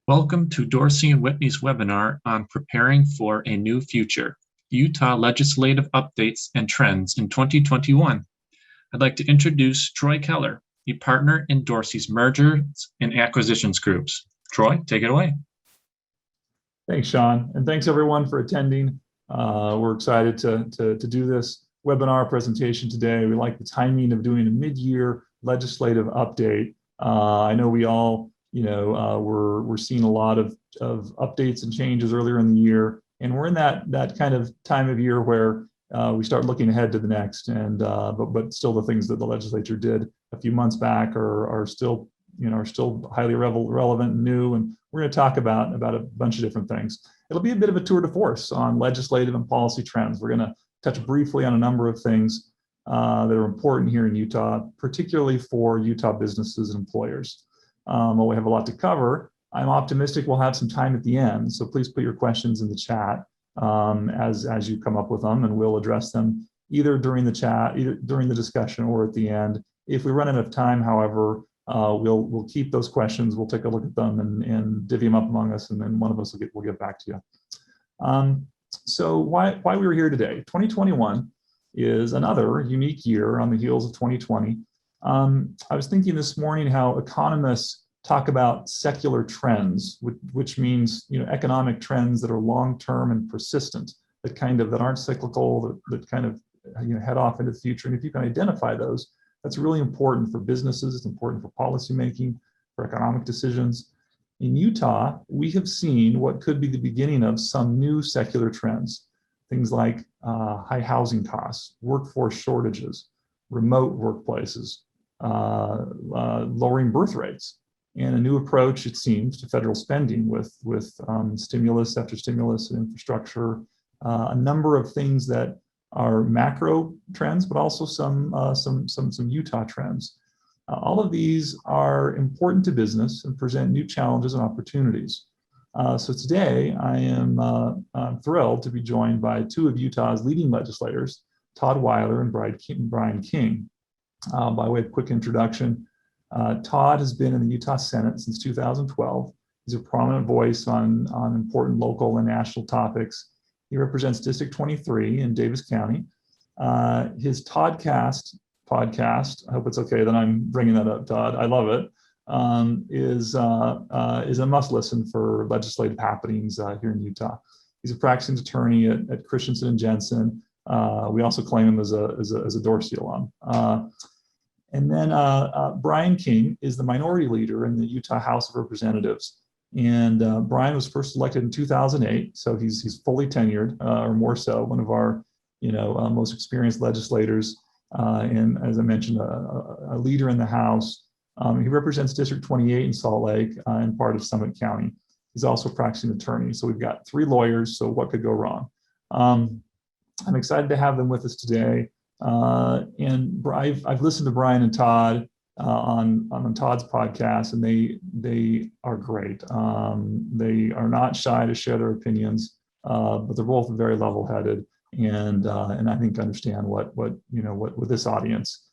Welcome to Dorsey and Whitney's webinar on Preparing for a New Future, Utah Legislative Updates and Trends in 2021. I'd like to introduce Troy Keller, a partner in Dorsey's Mergers and Acquisitions Groups. Troy, take it away. Thanks, Sean, and thanks everyone for attending. We're excited to do this webinar presentation today. We like the timing of doing a mid-year legislative update. I know we all, we're seeing a lot of updates and changes earlier in the year, and we're in that kind of time of year where we start looking ahead to the next. And but still, the things that the legislature did a few months back are still highly relevant and new. And we're going to talk about a bunch of different things. It'll be a bit of a tour de force on legislative and policy trends. We're going to touch briefly on a number of things that are important here in Utah, particularly for Utah businesses and employers. While we have a lot to cover, I'm optimistic we'll have some time at the end. So please put your questions in the chat as you come up with them, and we'll address them either during the chat, either during the discussion, or at the end. If we run out of time, however, we'll keep those questions. We'll take a look at them and divvy them up among us, and then one of us will get back to you. So why we were here today? 2021 is another unique year on the heels of 2020. I was thinking this morning how economists talk about secular trends, which means economic trends that are long-term and persistent, that aren't cyclical, that kind of head off into the future. And if you can identify those, that's really important for businesses. It's important for policymaking, for economic decisions. In Utah, we have seen what could be the beginning of some new secular trends, things like high housing costs, workforce shortages, remote workplaces, lowering birth rates, and a new approach, it seems, to federal spending with stimulus after stimulus and infrastructure, a number of things that are macro trends, but also some Utah trends. All of these are important to business and present new challenges and opportunities. So today, I am thrilled to be joined by two of Utah's leading legislators, Todd Weiler and Brian King. By way of quick introduction, Todd has been in the Utah Senate since 2012. He's a prominent voice on important local and national topics. He represents District 23 in Davis County. His Toddcast podcast, I hope it's okay that I'm bringing that up, Todd, I love it, is a must listen for legislative happenings here in Utah. He's a practicing attorney at Christensen and Jensen. We also claim him as a Dorsey alum. And then Brian King is the minority leader in the Utah House of Representatives. And Brian was first elected in 2008, so he's fully tenured, or more so, one of our most experienced legislators, and as I mentioned, a leader in the House. He represents District 28 in Salt Lake and part of Summit County. He's also a practicing attorney, so we've got three lawyers. So what could go wrong? I'm excited to have them with us today. And I've listened to Brian and Todd on Todd's podcast, and they are great. They are not shy to share their opinions, but they're both very level-headed, and I think understand what this audience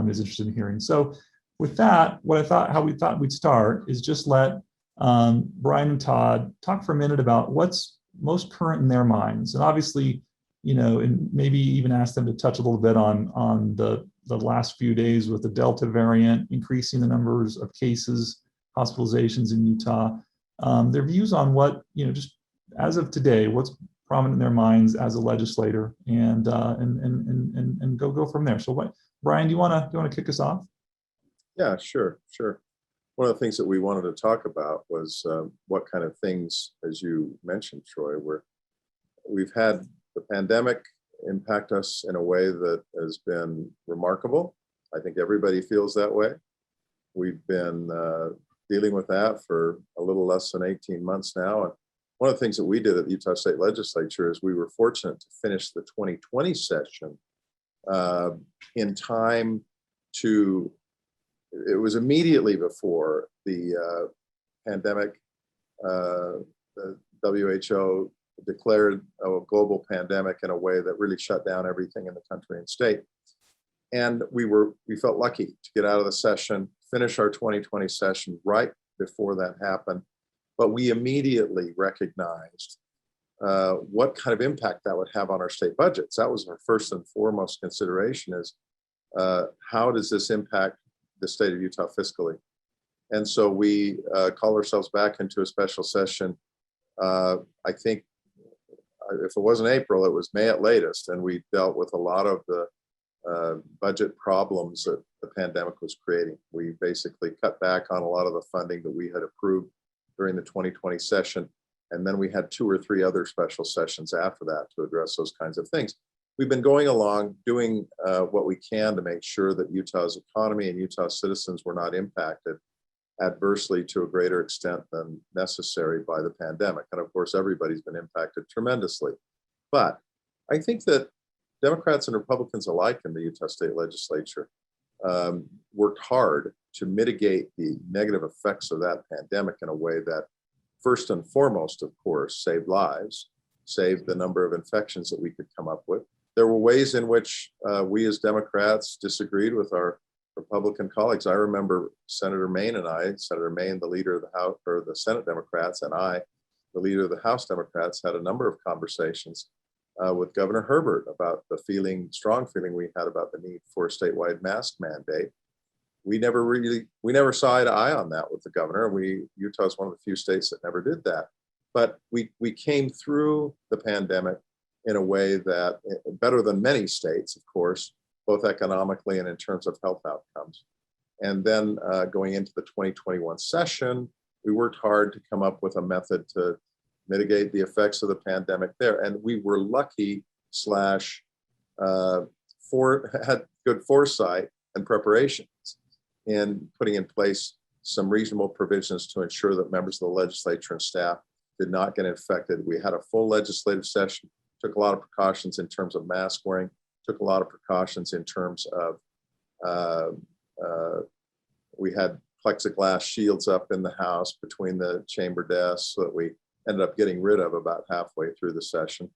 is interested in hearing. So with that, how we thought we'd start is just let Brian and Todd talk for a minute about what's most current in their minds, and obviously, and maybe even ask them to touch a little bit on the last few days with the Delta variant, increasing the numbers of cases, hospitalizations in Utah, their views on what, just as of today, what's prominent in their minds as a legislator, and go from there. So Brian, do you want to kick us off? Yeah, sure. One of the things that we wanted to talk about was what kind of things, as you mentioned, Troy, we've had the pandemic impact us in a way that has been remarkable. I think everybody feels that way. We've been dealing with that for a little less than 18 months now. And one of the things that we did at the Utah State Legislature is we were fortunate to finish the 2020 session in time to, it was immediately before the pandemic, the WHO declared a global pandemic in a way that really shut down everything in the country and state. And we felt lucky to get out of the session, finish our 2020 session right before that happened. but we immediately recognized what kind of impact that would have on our state budgets. That was our first and foremost consideration, is how does this impact the state of Utah fiscally? And so we called ourselves back into a special session. I think if it wasn't April, it was May at latest, and we dealt with a lot of the budget problems that the pandemic was creating. We basically cut back on a lot of the funding that we had approved during the 2020 session. And then we had 2 or 3 other special sessions after that to address those kinds of things. We've been going along, doing what we can to make sure that Utah's economy and Utah's citizens were not impacted adversely to a greater extent than necessary by the pandemic. And of course, everybody's been impacted tremendously. But I think that Democrats and Republicans alike in the Utah State Legislature worked hard to mitigate the negative effects of that pandemic in a way that, first and foremost, of course, saved lives, saved the number of infections that we could come up with. There were ways in which we as Democrats disagreed with our Republican colleagues. I remember Senator Maine and I, Senator Maine, the leader of the House, or the Senate Democrats, and I, the leader of the House Democrats, had a number of conversations with Governor Herbert about the strong feeling we had about the need for a statewide mask mandate. We never saw eye to eye on that with the governor. Utah is one of the few states that never did that. But we came through the pandemic in a way that, better than many states, of course, both economically and in terms of health outcomes. And then going into the 2021 session, we worked hard to come up with a method to mitigate the effects of the pandemic there. And we were lucky had good foresight and preparations in putting in place some reasonable provisions to ensure that members of the legislature and staff did not get infected. We had a full legislative session, took a lot of precautions in terms of mask wearing, took a lot of precautions in terms of, we had plexiglass shields up in the House between the chamber desks that we ended up getting rid of about halfway through the session.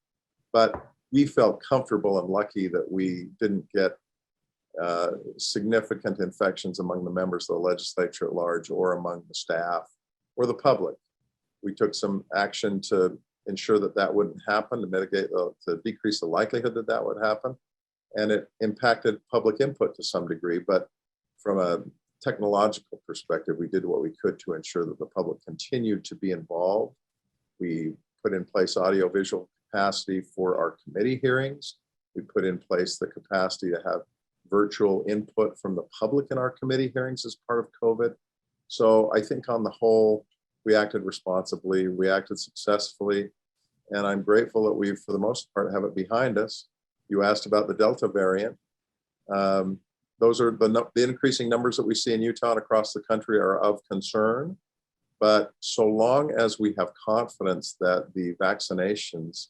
But we felt comfortable and lucky that we didn't get significant infections among the members of the legislature at large or among the staff or the public. We took some action to ensure that that wouldn't happen, to decrease the likelihood that that would happen. And it impacted public input to some degree, but from a technological perspective, we did what we could to ensure that the public continued to be involved. We put in place audiovisual capacity for our committee hearings. We put in place the capacity to have virtual input from the public in our committee hearings as part of COVID. So I think on the whole, we acted responsibly, we acted successfully, and I'm grateful that we, for the most part, have it behind us. You asked about the Delta variant. Those are the increasing numbers that we see in Utah and across the country are of concern. But so long as we have confidence that the vaccinations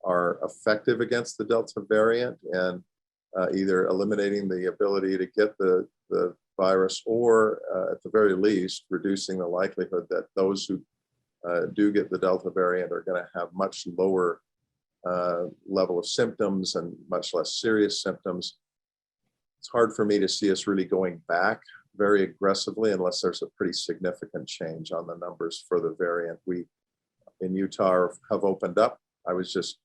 are effective against the Delta variant and either eliminating the ability to get the virus or at the very least, reducing the likelihood that those who do get the Delta variant are going to have much lower level of symptoms and much less serious symptoms. It's hard for me to see us really going back very aggressively unless there's a pretty significant change on the numbers for the variant. We in Utah have opened up. I was just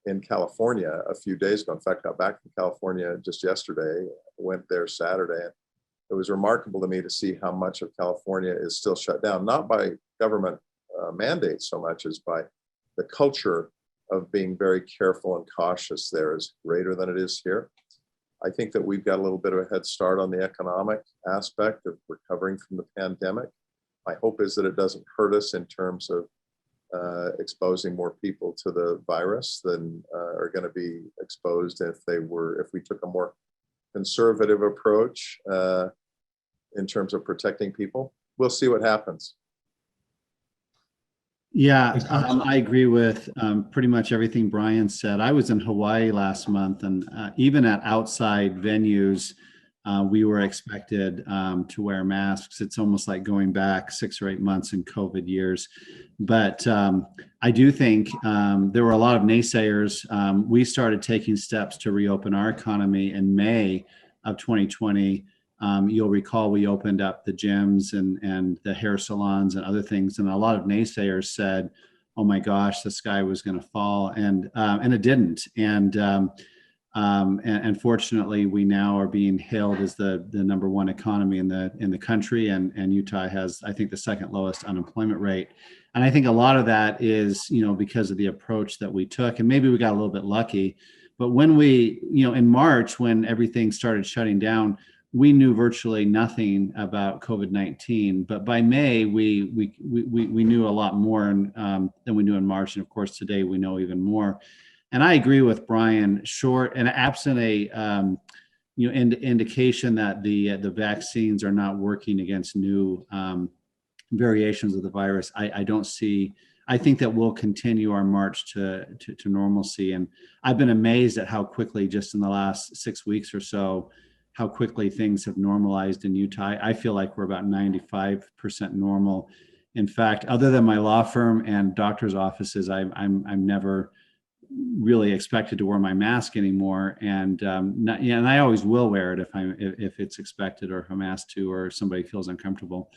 in California a few days ago. In fact, got back from California just yesterday, went there Saturday. And it was remarkable to me to see how much of California is still shut down, not by government mandates so much as by the culture of being very careful and cautious there is greater than it is here. I think that we've got a little bit of a head start on the economic aspect of recovering from the pandemic. My hope is that it doesn't hurt us in terms of exposing more people to the virus than are going to be exposed if we took a more conservative approach in terms of protecting people. We'll see what happens. Yeah, I agree with pretty much everything Brian said. I was in Hawaii last month, and even at outside venues, we were expected to wear masks. It's almost like going back 6 or 8 months in COVID years. But I do think there were a lot of naysayers. We started taking steps to reopen our economy in May of 2020. You'll recall we opened up the gyms and the hair salons and other things, and a lot of naysayers said, "Oh my gosh, the sky was going to fall," and it didn't. And fortunately, we now are being hailed as the number one economy in the country, and Utah has, I think, the second lowest unemployment rate. And I think a lot of that is, because of the approach that we took, and maybe we got a little bit lucky. But when we, in March, when everything started shutting down, we knew virtually nothing about COVID-19. But by May, we knew a lot more than we knew in March, and of course today we know even more. And I agree with Brian. Short and absent a indication that the vaccines are not working against new variations of the virus, I don't see. I think that we'll continue our march to normalcy. And I've been amazed at how quickly, just in the last 6 weeks or so, how quickly things have normalized in Utah. I feel like we're about 95% normal. In fact, other than my law firm and doctor's offices, I'm never really expected to wear my mask anymore, and and I always will wear it if it's expected, or if I'm asked to, or somebody feels uncomfortable.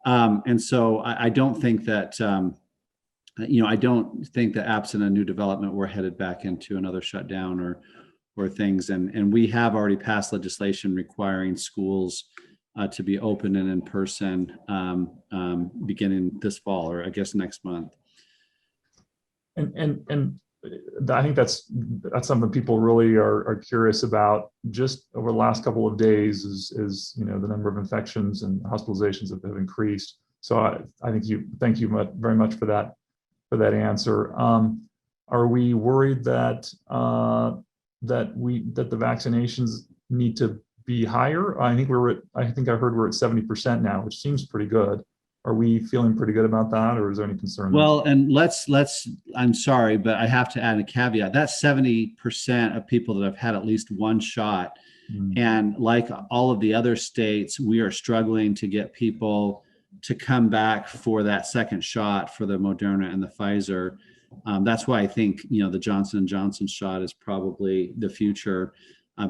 And so I don't think that I don't think that absent a new development, we're headed back into another shutdown or things. And we have already passed legislation requiring schools to be open and in person beginning this fall, or I guess next month. And I think that's something people really are curious about. Just over the last couple of days, is the number of infections and hospitalizations have increased. So I think thank you very much for that answer. Are we worried that the vaccinations need to be higher? I think I heard we're at 70% now, which seems pretty good. Are we feeling pretty good about that, or is there any concern? Well, and I'm sorry, but I have to add a caveat. That's 70% of people that have had at least one shot. Mm-hmm. And like all of the other states, we are struggling to get people to come back for that second shot for the Moderna and the Pfizer. That's why I think, the Johnson & Johnson shot is probably the future,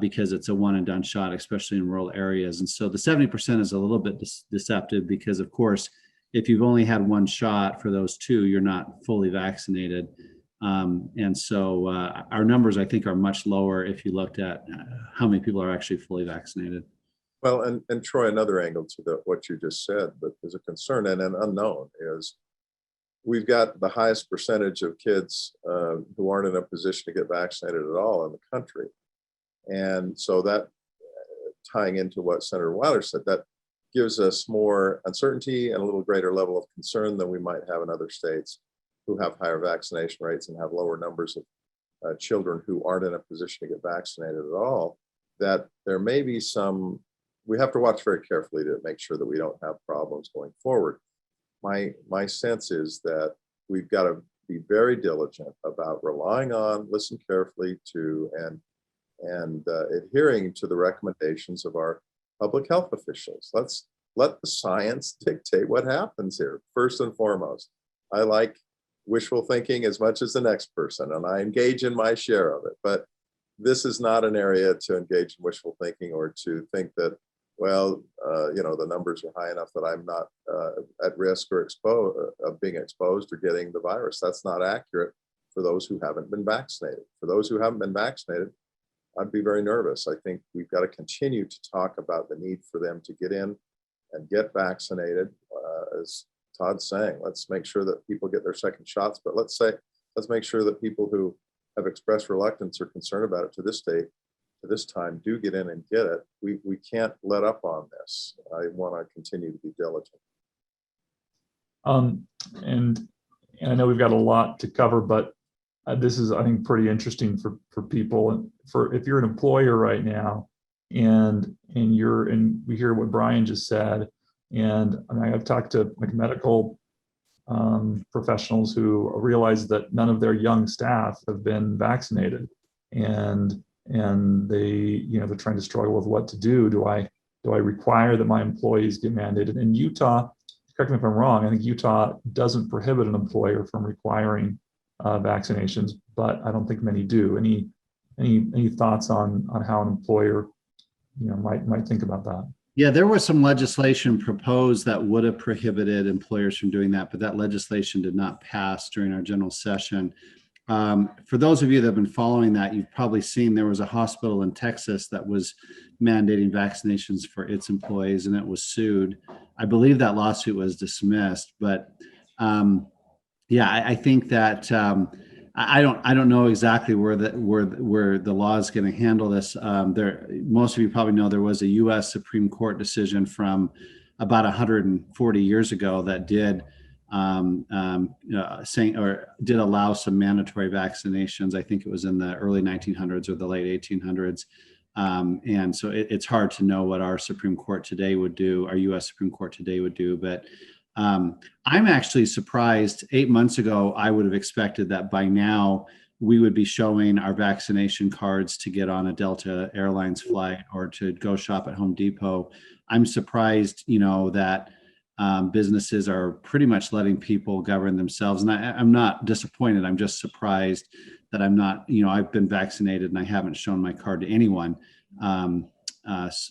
because it's a one and done shot, especially in rural areas. And so the 70% is a little bit deceptive, because of course, if you've only had one shot for those two, you're not fully vaccinated. And so our numbers, I think, are much lower if you looked at how many people are actually fully vaccinated. Well, and Troy, another angle to what you just said, but there's a concern and an unknown is we've got the highest percentage of kids who aren't in a position to get vaccinated at all in the country. And so that, tying into what Senator Weiler said, that gives us more uncertainty and a little greater level of concern than we might have in other states who have higher vaccination rates and have lower numbers of children who aren't in a position to get vaccinated at all. That there may be we have to watch very carefully to make sure that we don't have problems going forward. My sense is that we've got to be very diligent about listen carefully to, and adhering to the recommendations of our public health officials. Let's let the science dictate what happens here. First and foremost, I like wishful thinking as much as the next person, and I engage in my share of it. But this is not an area to engage in wishful thinking, or to think that, well, the numbers are high enough that I'm not at risk or of being exposed or getting the virus. That's not accurate for those who haven't been vaccinated. For those who haven't been vaccinated, I'd be very nervous. I think we've got to continue to talk about the need for them to get in and get vaccinated. As Todd's saying, let's make sure that people get their second shots, but let's make sure that people who have expressed reluctance or concern about it to this time do get in and get it. We can't let up on this. I want to continue to be diligent. And I know we've got a lot to cover, but this is, I think, pretty interesting for people. And if you're an employer right now, and we hear what Brian just said, and I've talked to medical professionals who realize that none of their young staff have been vaccinated, and they're trying to struggle with what to do. Do I require that my employees get mandated? In Utah, correct me if I'm wrong, I think Utah doesn't prohibit an employer from requiring vaccinations, but I don't think many do. Any thoughts on how an employer might think about that? Yeah, there was some legislation proposed that would have prohibited employers from doing that, but that legislation did not pass during our general session. For those of you that have been following that, you've probably seen there was a hospital in Texas that was mandating vaccinations for its employees, and it was sued. I believe that lawsuit was dismissed, but yeah, I think that I don't know exactly where the law is going to handle this. Most of you probably know there was a U.S. Supreme Court decision from about 140 years ago that did saying or did allow some mandatory vaccinations. I think it was in the early 1900s or the late 1800s. And so it's hard to know what our Supreme Court today would do, our U.S. Supreme Court today would do. But I'm actually surprised. 8 months ago, I would have expected that by now we would be showing our vaccination cards to get on a Delta Airlines flight or to go shop at Home Depot. I'm surprised, that businesses are pretty much letting people govern themselves. And I'm not disappointed. I'm just surprised that I'm not, I've been vaccinated and I haven't shown my card to anyone.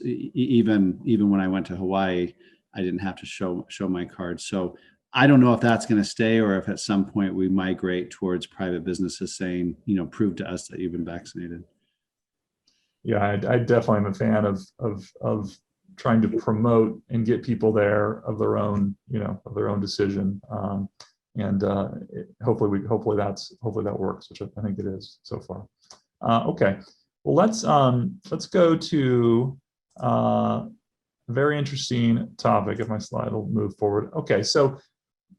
Even when I went to Hawaii, I didn't have to show my card. So I don't know if that's going to stay or if at some point we migrate towards private businesses saying, prove to us that you've been vaccinated. Yeah, I definitely am a fan of trying to promote and get people there of their own, of their own decision. Hopefully that works, which I think it is so far. Okay, well let's go to a very interesting topic. If my slide will move forward. Okay, so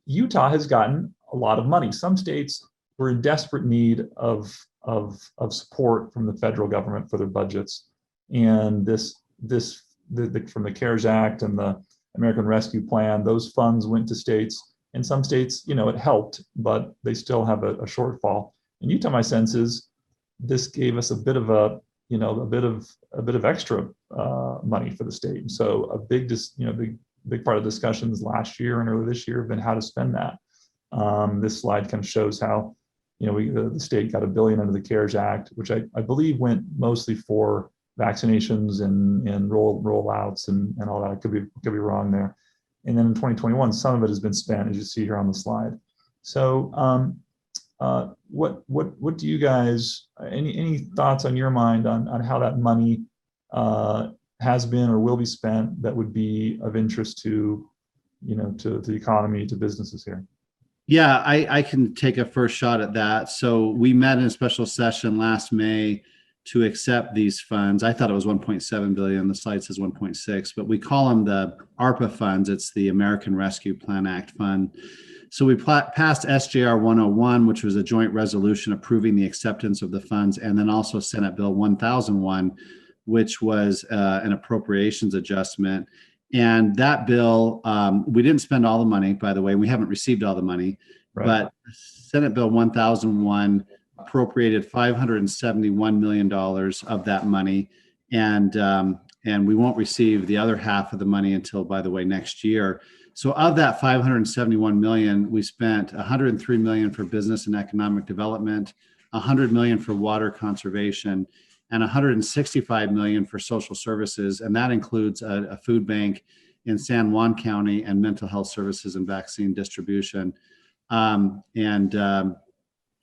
Utah has gotten a lot of money. Some states were in desperate need of support from the federal government for their budgets, and from the CARES Act and the American Rescue Plan, those funds went to states. In some states, it helped, but they still have a shortfall. In Utah, my sense is this gave us a bit of extra money for the state. And so a big part of discussions last year and early this year have been how to spend that. This slide kind of shows how the state got $1 billion under the CARES Act, which I believe went mostly for vaccinations and rollouts and all that. I could be wrong there. And then in 2021, some of it has been spent, as you see here on the slide. So what do you guys, any thoughts on your mind on how that money has been or will be spent that would be of interest to the economy, to businesses here? Yeah, I can take a first shot at that. So we met in a special session last May to accept these funds. I thought it was 1.7 billion. The slide says 1.6, but we call them the ARPA funds. It's the American Rescue Plan Act fund. So we passed SJR 101, which was a joint resolution approving the acceptance of the funds, and then also Senate Bill 1001, which was an appropriations adjustment. And that bill, we didn't spend all the money, by the way. We haven't received all the money, right. But Senate Bill 1001 appropriated $571 million of that money. And we won't receive the other half of the money until, by the way, next year. So of that 571 million, we spent 103 million for business and economic development, 100 million for water conservation, and 165 million for social services. And that includes a food bank in San Juan County and mental health services and vaccine distribution.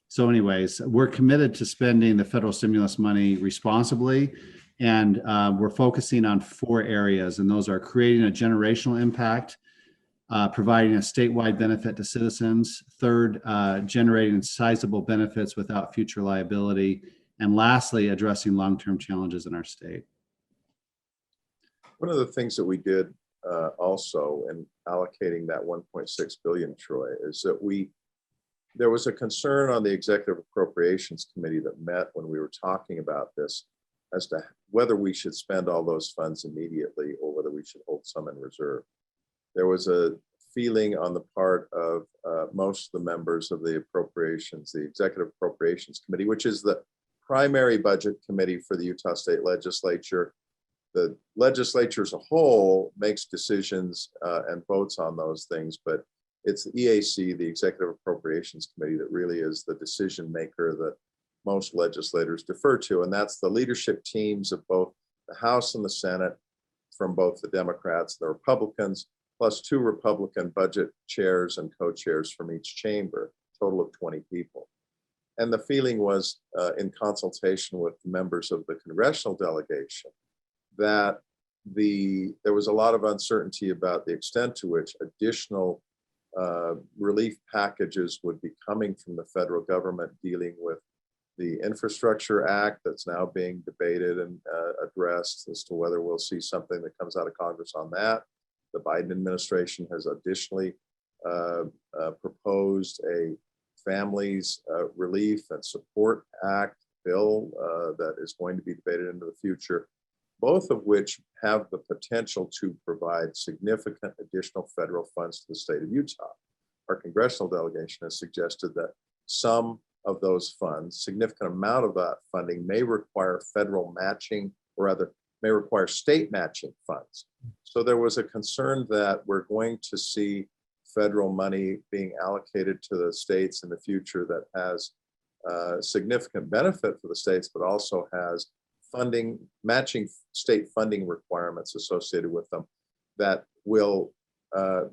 So anyways, we're committed to spending the federal stimulus money responsibly. And we're focusing on 4 areas, and those are creating a generational impact, providing a statewide benefit to citizens, third, generating sizable benefits without future liability, and lastly, addressing long-term challenges in our state. One of the things that we did also in allocating that 1.6 billion, Troy, is that there was a concern on the Executive Appropriations Committee that met when we were talking about this as to whether we should spend all those funds immediately or whether we should hold some in reserve. There was a feeling on the part of most of the members of the Executive Appropriations Committee, which is the primary budget committee for the Utah State Legislature. The legislature as a whole makes decisions and votes on those things, but it's the EAC, the Executive Appropriations Committee, that really is the decision maker that most legislators defer to. And that's the leadership teams of both the House and the Senate from both the Democrats and the Republicans, plus 2 Republican budget chairs and co-chairs from each chamber, total of 20 people. And the feeling was, in consultation with members of the congressional delegation, that there was a lot of uncertainty about the extent to which additional relief packages would be coming from the federal government dealing with the Infrastructure Act that's now being debated and addressed as to whether we'll see something that comes out of Congress on that. The Biden administration has additionally proposed a Families Relief and Support Act bill that is going to be debated into the future, both of which have the potential to provide significant additional federal funds to the state of Utah. Our congressional delegation has suggested that some of those funds, significant amount of that funding, may require federal matching, or rather may require state matching funds. So there was a concern that we're going to see federal money being allocated to the states in the future that has significant benefit for the states, but also has funding, matching state funding requirements associated with them that will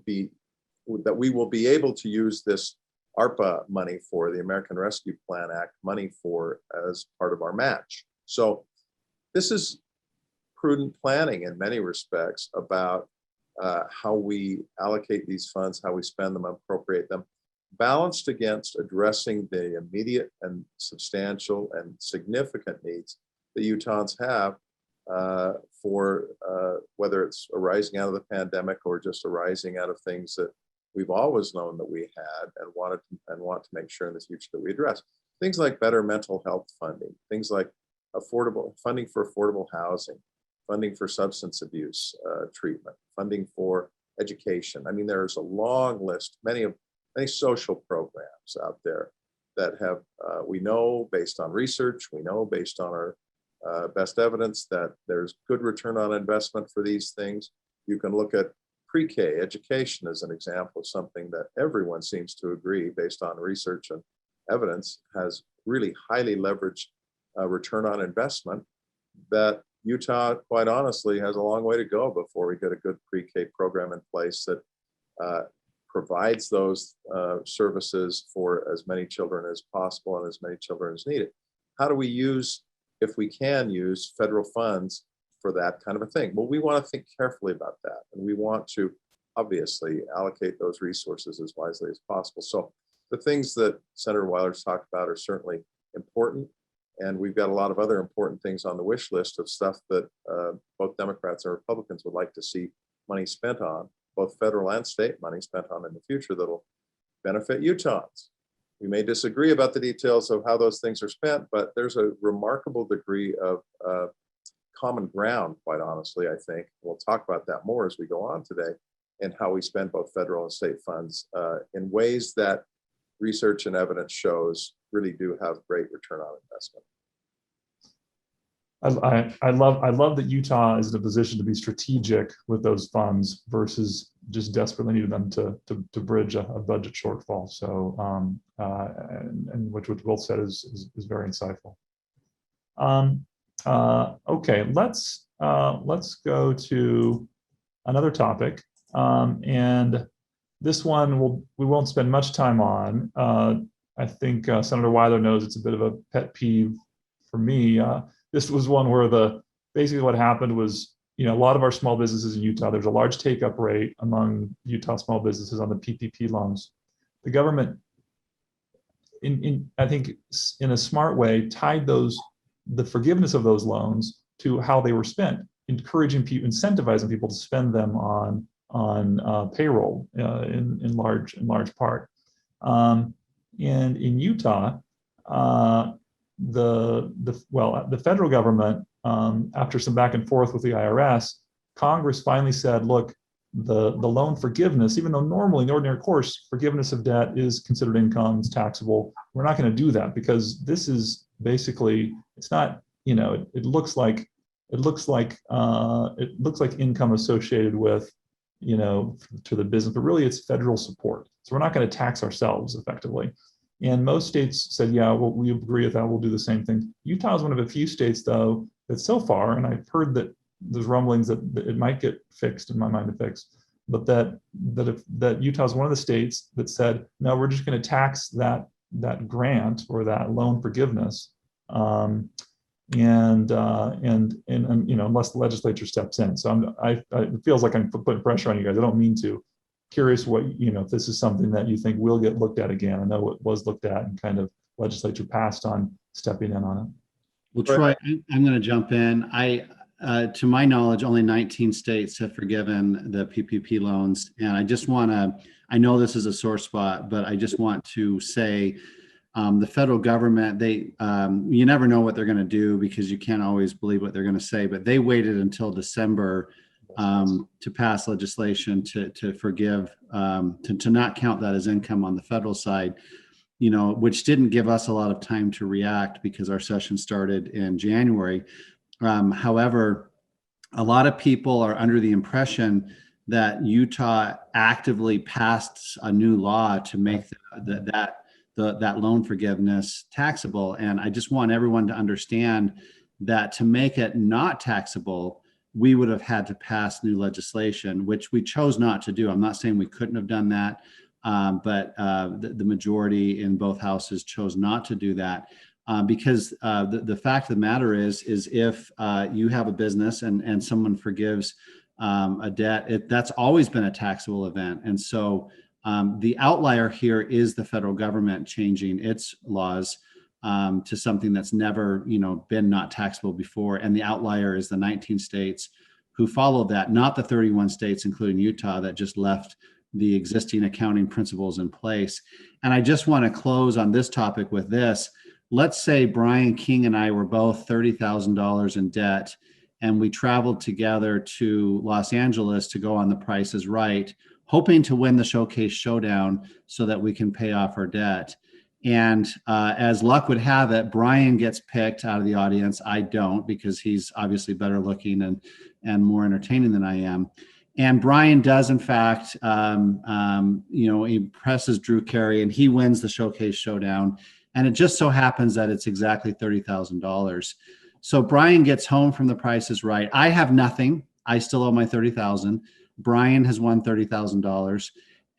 we will be able to use this ARPA money for, the American Rescue Plan Act money for, as part of our match. So this is prudent planning in many respects about how we allocate these funds, how we spend them, appropriate them, balanced against addressing the immediate and substantial and significant needs that Utahns have for whether it's arising out of the pandemic or just arising out of things that we've always known that we had and want to make sure in the future that we address. Things like better mental health funding, things like affordable funding for affordable housing, funding for substance abuse treatment, funding for education. I mean, there's a long list, many social programs out there that have, we know based on research, we know based on our best evidence that there's good return on investment for these things. You can look at pre-K education as an example of something that everyone seems to agree based on research and evidence has really highly leveraged return on investment, that Utah, quite honestly, has a long way to go before we get a good pre-K program in place that provides those services for as many children as possible and as many children as needed. How do we use, if we can use federal funds for that kind of a thing? Well, we want to think carefully about that, and we want to obviously allocate those resources as wisely as possible. So the things that Senator Weiler's talked about are certainly important, and we've got a lot of other important things on the wish list of stuff that both Democrats and Republicans would like to see money spent on, both federal and state money spent on in the future that'll benefit Utahns. We may disagree about the details of how those things are spent, but there's a remarkable degree of common ground, quite honestly, I think. We'll talk about that more as we go on today, and how we spend both federal and state funds in ways that research and evidence shows really do have great return on investment. I love that Utah is in a position to be strategic with those funds versus just desperately needing them to bridge a budget shortfall. So and which Will said is very insightful. Okay, let's go to another topic, and this one we won't spend much time on. I think Senator Weiler knows it's a bit of a pet peeve for me. This was one where basically what happened was, a lot of our small businesses in Utah, there's a large take-up rate among Utah small businesses on the PPP loans. The government, I think in a smart way, tied the forgiveness of those loans to how they were spent, encouraging people, incentivizing people to spend them on payroll in large part. And in Utah, the federal government, after some back and forth with the IRS, Congress finally said, look, the loan forgiveness, even though normally in the ordinary course, forgiveness of debt is considered income, it's taxable, we're not going to do that because this is basically, it's not, it looks like income associated with, to the business, but really it's federal support. So we're not going to tax ourselves effectively. And most states said, yeah, well, we agree with that, we'll do the same thing. Utah is one of a few states, though, that so far, and I've heard that there's rumblings that it might get fixed, in my mind, to fix, but that Utah's one of the states that said, no, we're just going to tax that grant or that loan forgiveness, and unless the legislature steps in. So it feels like I'm putting pressure on you guys. I don't mean to. Curious what, if this is something that you think will get looked at again. I know it was looked at and kind of legislature passed on stepping in on it. Well, Troy, I'm going to jump in. To my knowledge, only 19 states have forgiven the PPP loans. And I just want to, I know this is a sore spot, but I just want to say the federal government, you never know what they're going to do because you can't always believe what they're going to say, but they waited until December to pass legislation to forgive, to not count that as income on the federal side, which didn't give us a lot of time to react because our session started in January. However, a lot of people are under the impression that Utah actively passed a new law to make that loan forgiveness taxable. And I just want everyone to understand that to make it not taxable, we would have had to pass new legislation, which we chose not to do. I'm not saying we couldn't have done that, but the majority in both houses chose not to do that. Because the fact of the matter is if you have a business and someone forgives a debt, that's always been a taxable event. And so the outlier here is the federal government changing its laws to something that's never, been not taxable before. And the outlier is the 19 states who followed that, not the 31 states, including Utah, that just left the existing accounting principles in place. And I just want to close on this topic with this. Let's say Brian King and I were both $30,000 in debt, and we traveled together to Los Angeles to go on The Price is Right, hoping to win the Showcase Showdown so that we can pay off our debt. And as luck would have it, Brian gets picked out of the audience. I don't, because he's obviously better looking and more entertaining than I am. And Brian does, in fact, he presses Drew Carey and he wins the Showcase Showdown. And it just so happens that it's exactly $30,000. So Brian gets home from The Price is Right. I have nothing. I still owe my $30,000. Brian has won $30,000.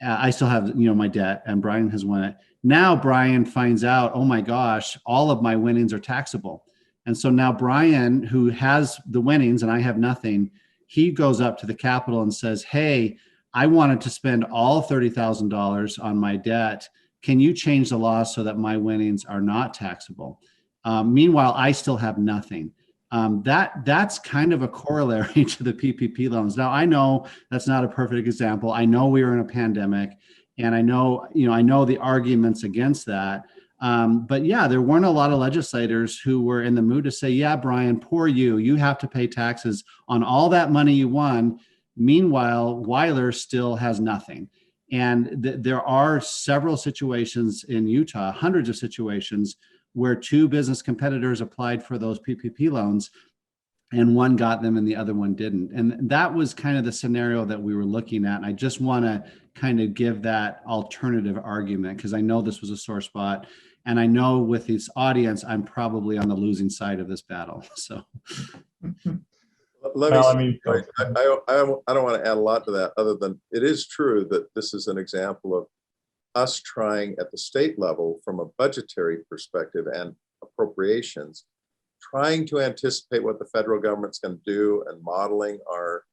I still have, my debt, and Brian has won it. Now Brian finds out, oh my gosh, all of my winnings are taxable. And so now Brian, who has the winnings and I have nothing, he goes up to the Capitol and says, hey, I wanted to spend all $30,000 on my debt. Can you change the law so that my winnings are not taxable? Meanwhile, I still have nothing. That's kind of a corollary to the PPP loans. Now, I know that's not a perfect example. I know we were in a pandemic, and I know the arguments against that. But yeah, there weren't a lot of legislators who were in the mood to say, yeah, Brian, poor you. You have to pay taxes on all that money you won. Meanwhile, Weiler still has nothing. And there are several situations in Utah, hundreds of situations, where two business competitors applied for those PPP loans and one got them and the other one didn't. And that was kind of the scenario that we were looking at. And I just want to kind of give that alternative argument because I know this was a sore spot. And I know with this audience, I'm probably on the losing side of this battle. So. I don't want to add a lot to that other than it is true that this is an example of us trying at the state level from a budgetary perspective and appropriations, trying to anticipate what the federal government's going to do and modeling our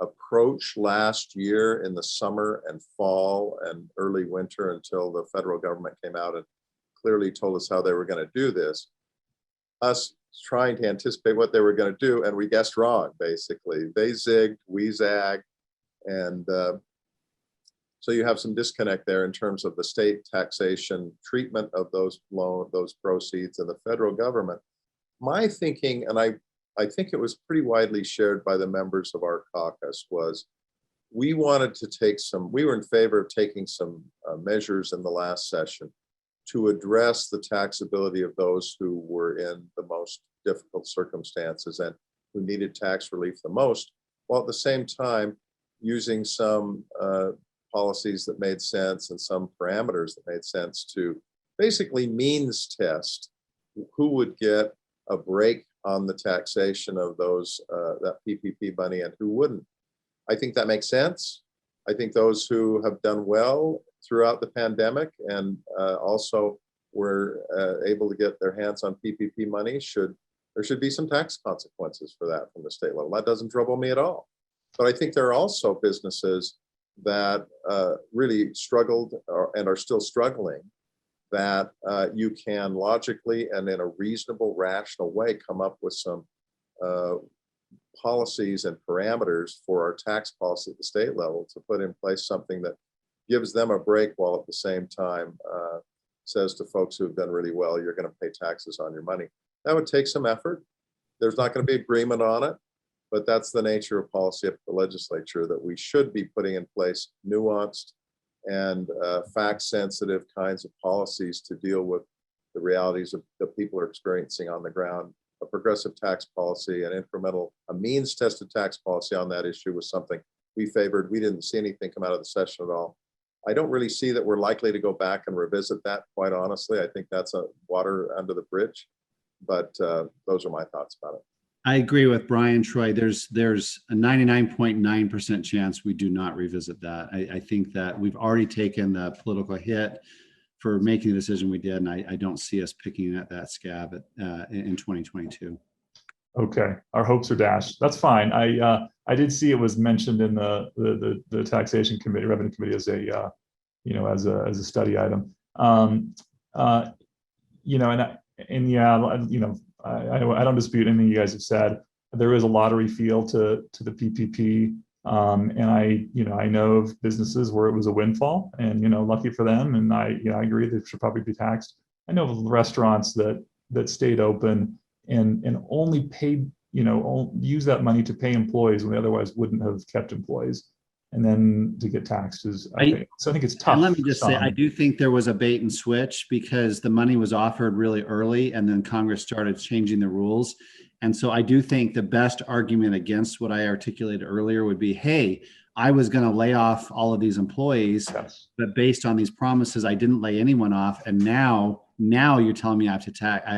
approach last year in the summer and fall and early winter until the federal government came out and clearly told us how they were going to do this. Us trying to anticipate what they were going to do, and we guessed wrong, basically. They zigged, we zagged, and so you have some disconnect there in terms of the state taxation treatment of those proceeds and the federal government. My thinking, and I think it was pretty widely shared by the members of our caucus, was we wanted to take we were in favor of taking some measures in the last session to address the taxability of those who were in the most difficult circumstances and who needed tax relief the most, while at the same time using some policies that made sense and some parameters that made sense to basically means test who would get a break on the taxation of those that PPP money and who wouldn't. I think that makes sense. I think those who have done well throughout the pandemic and also were able to get their hands on PPP money there should be some tax consequences for that from the state level. That doesn't trouble me at all. But I think there are also businesses that really struggled and are still struggling, that you can logically and in a reasonable, rational way come up with some policies and parameters for our tax policy at the state level to put in place something that gives them a break while at the same time says to folks who have done really well, you're going to pay taxes on your money. That would take some effort. There's not going to be agreement on it, but that's the nature of policy at the legislature, that we should be putting in place nuanced and fact-sensitive kinds of policies to deal with the realities of that people are experiencing on the ground. A progressive tax policy, an incremental, a means-tested tax policy on that issue was something we favored. We didn't see anything come out of the session at all. I don't really see that we're likely to go back and revisit that, quite honestly. I think that's a water under the bridge, but those are my thoughts about it. I agree with Brian, Troy. There's a 99.9% chance we do not revisit that. I think that we've already taken the political hit for making the decision we did, and I don't see us picking at that scab in 2022. Okay, our hopes are dashed. That's fine. I did see it was mentioned in the taxation committee, revenue committee, as a as a study item. I don't dispute anything you guys have said. There is a lottery feel to the PPP, and I know of businesses where it was a windfall, and lucky for them. And I agree they should probably be taxed. I know of restaurants that stayed open and only paid, use that money to pay employees when they otherwise wouldn't have kept employees, and then to get taxed is, I think it's tough. And let me just say, I do think there was a bait and switch because the money was offered really early and then Congress started changing the rules. And so I do think the best argument against what I articulated earlier would be, hey, I was going to lay off all of these employees, Yes. but based on these promises, I didn't lay anyone off. And now you're telling me I have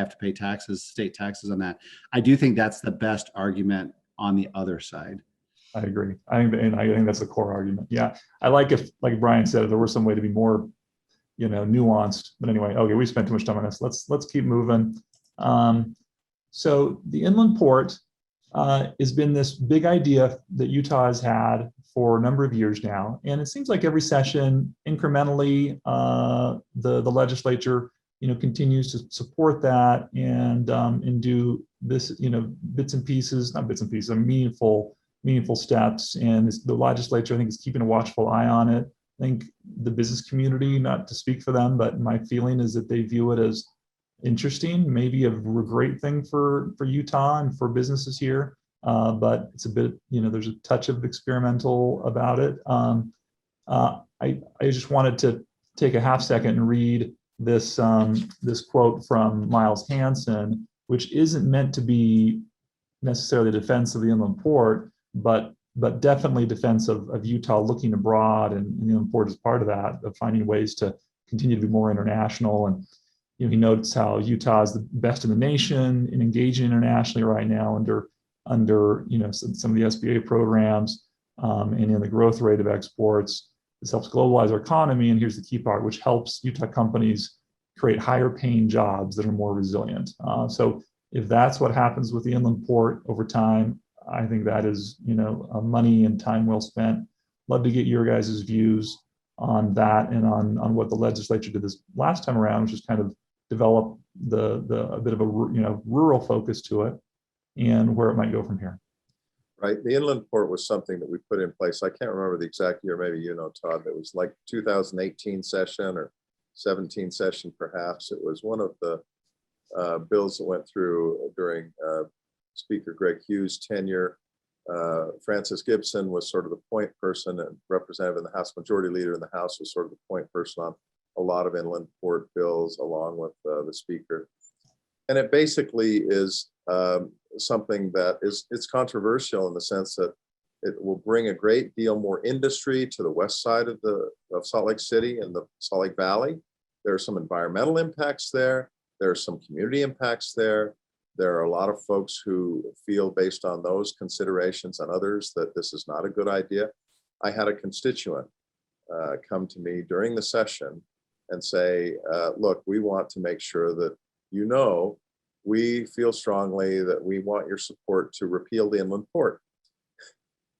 to pay taxes, state taxes on that. I do think that's the best argument on the other side. I agree. I think that's the core argument. Yeah, I like if, like Brian said, if there were some way to be more, nuanced. But anyway, okay, we spent too much time on this. Let's keep moving. So the inland port has been this big idea that Utah has had for a number of years now, and it seems like every session, incrementally, the legislature, continues to support that and do this, bits and pieces, meaningful steps. And the legislature, I think, is keeping a watchful eye on it. I think the business community, not to speak for them, but my feeling is that they view it as interesting, maybe a great thing for Utah and for businesses here. But it's a bit, there's a touch of experimental about it. I just wanted to take a half second and read this quote from Miles Hansen, which isn't meant to be necessarily a defense of the inland port, but definitely defense of Utah looking abroad, and the inland port is part of that, of finding ways to continue to be more international. And he notes how Utah is the best in the nation in engaging internationally right now under some of the SBA programs, and in the growth rate of exports. This helps globalize our economy, and here's the key part, which helps Utah companies create higher paying jobs that are more resilient. So if that's what happens with the inland port over time, I think that is, money and time well spent. Love to get your guys' views on that and on what the legislature did this last time around, which is kind of develop a bit of a rural focus to it, and where it might go from here. Right. The inland port was something that we put in place. I can't remember the exact year, maybe Todd, that was like 2018 session or 17 session, perhaps. It was one of the bills that went through during Speaker Greg Hughes' tenure. Francis Gibson was sort of the point person, and representative in the House, majority leader in the House was sort of the point person on a lot of inland port bills, along with the Speaker. And it basically is something that it's controversial in the sense that it will bring a great deal more industry to the west side of Salt Lake City and the Salt Lake Valley. There are some environmental impacts there. There are some community impacts there. There are a lot of folks who feel, based on those considerations and others, that this is not a good idea. I had a constituent come to me during the session and say, look, we want to make sure that, we feel strongly that we want your support to repeal the inland port.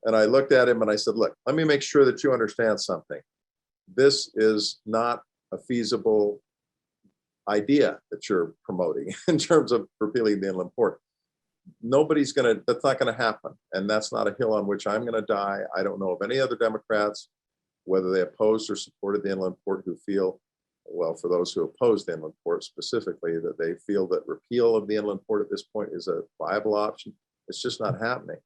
And I looked at him and I said, look, let me make sure that you understand something. This is not a feasible idea that you're promoting in terms of repealing the inland port. That's not gonna happen. And that's not a hill on which I'm gonna die. I don't know of any other Democrats, whether they opposed or supported the inland port, who feel, well, for those who oppose the inland port specifically, that they feel that repeal of the inland port at this point is a viable option. It's just not happening.